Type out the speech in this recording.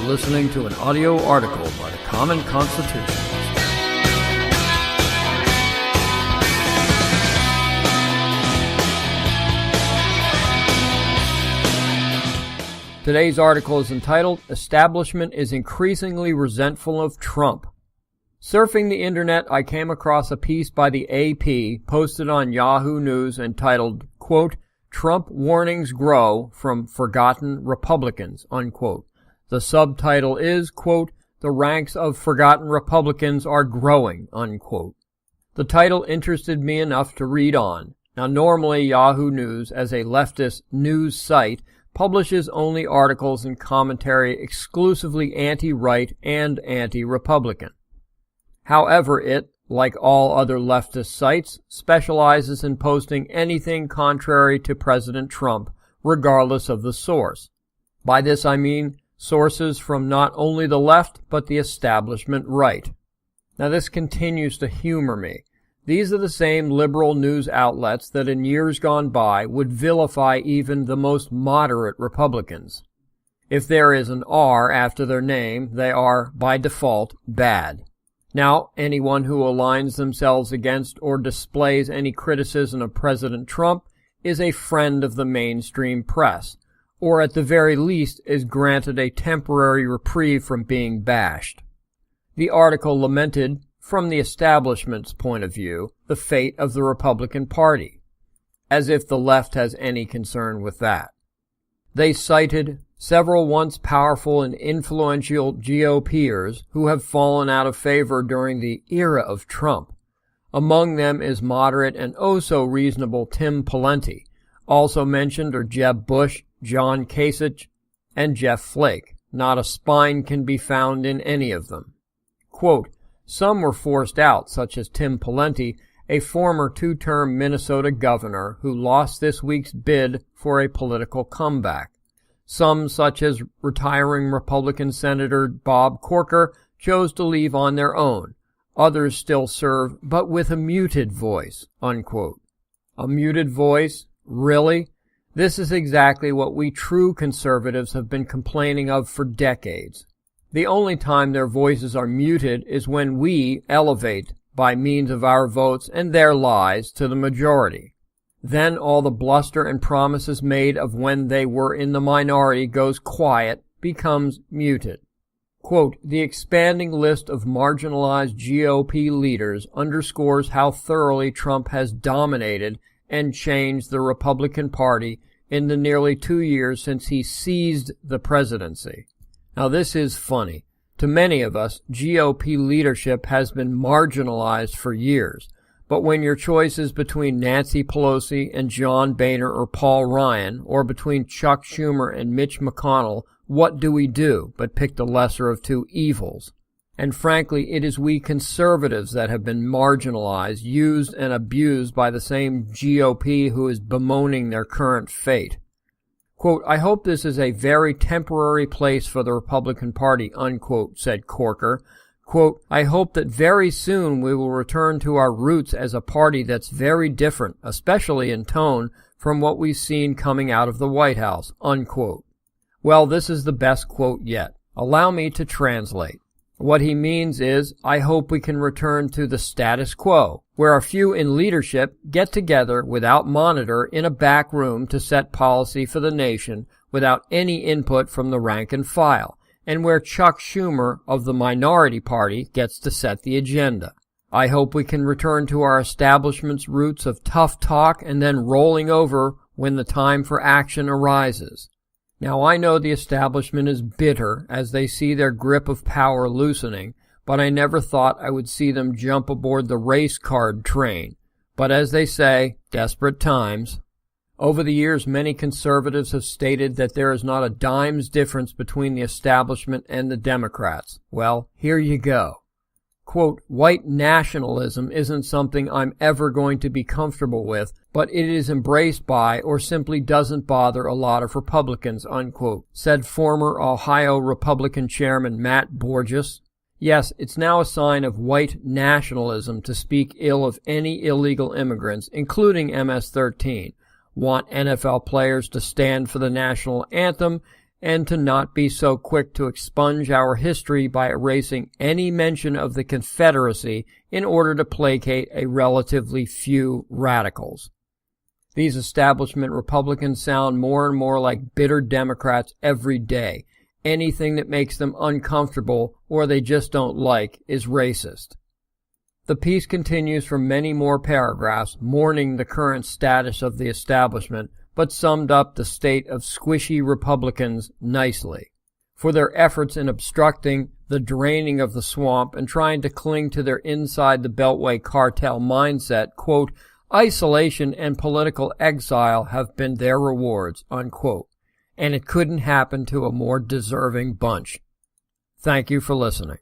listening to an audio article by the Common Constitutionalist. Today's article is entitled, Establishment is Increasingly Resentful of Trump. Surfing the internet, I came across a piece by the AP posted on Yahoo News entitled, quote, Trump warnings grow from forgotten Republicans, unquote. The subtitle is, quote, the ranks of forgotten Republicans are growing, unquote. The title interested me enough to read on. Now, normally Yahoo News, as a leftist news site, publishes only articles and commentary exclusively anti-right and anti-Republican. However, it, like all other leftist sites, specializes in posting anything contrary to President Trump, regardless of the source. By this I mean sources from not only the left, but the establishment right. Now this continues to humor me. These are the same liberal news outlets that in years gone by would vilify even the most moderate Republicans. If there is an R after their name, they are, by default, bad. Now, anyone who aligns themselves against or displays any criticism of President Trump is a friend of the mainstream press, or at the very least is granted a temporary reprieve from being bashed. The article lamented, from the establishment's point of view, the fate of the Republican Party, as if the left has any concern with that. They cited several once powerful and influential GOPers who have fallen out of favor during the era of Trump. Among them is moderate and oh-so-reasonable Tim Pawlenty. Also mentioned are Jeb Bush, John Kasich, and Jeff Flake. Not a spine can be found in any of them. Quote, some were forced out, such as Tim Pawlenty, a former two-term Minnesota governor who lost this week's bid for a political comeback. Some, such as retiring Republican Senator Bob Corker, chose to leave on their own. Others still serve, but with a muted voice, unquote. A muted voice? Really? This is exactly what we true conservatives have been complaining of for decades. The only time their voices are muted is when we elevate, by means of our votes and their lies, to the majority. Then all the bluster and promises made of when they were in the minority goes quiet, becomes muted. Quote, the expanding list of marginalized GOP leaders underscores how thoroughly Trump has dominated and changed the Republican Party in the nearly 2 years since he seized the presidency. Now this is funny. To many of us, GOP leadership has been marginalized for years. But when your choice is between Nancy Pelosi and John Boehner or Paul Ryan, or between Chuck Schumer and Mitch McConnell, what do we do but pick the lesser of two evils? And frankly, it is we conservatives that have been marginalized, used, and abused by the same GOP who is bemoaning their current fate. Quote, I hope this is a very temporary place for the Republican Party, unquote, said Corker. Quote, I hope that very soon we will return to our roots as a party that's very different, especially in tone, from what we've seen coming out of the White House, unquote. Well, this is the best quote yet. Allow me to translate. What he means is, I hope we can return to the status quo, where a few in leadership get together without monitor in a back room to set policy for the nation without any input from the rank and file, and where Chuck Schumer of the minority party gets to set the agenda. I hope we can return to our establishment's roots of tough talk and then rolling over when the time for action arises. Now, I know the establishment is bitter as they see their grip of power loosening, but I never thought I would see them jump aboard the race card train. But as they say, desperate times. Over the years, many conservatives have stated that there is not a dime's difference between the establishment and the Democrats. Well, here you go. Quote, white nationalism isn't something I'm ever going to be comfortable with, but it is embraced by or simply doesn't bother a lot of Republicans, unquote, said former Ohio Republican Chairman Matt Borges. Yes, it's now a sign of white nationalism to speak ill of any illegal immigrants, including MS-13, want NFL players to stand for the national anthem, and to not be so quick to expunge our history by erasing any mention of the Confederacy in order to placate a relatively few radicals. These establishment Republicans sound more and more like bitter Democrats every day. Anything that makes them uncomfortable or they just don't like is racist. The piece continues for many more paragraphs, mourning the current status of the establishment, but summed up the state of squishy Republicans nicely. For their efforts in obstructing the draining of the swamp and trying to cling to their inside-the-Beltway cartel mindset, quote, isolation and political exile have been their rewards, unquote. And it couldn't happen to a more deserving bunch. Thank you for listening.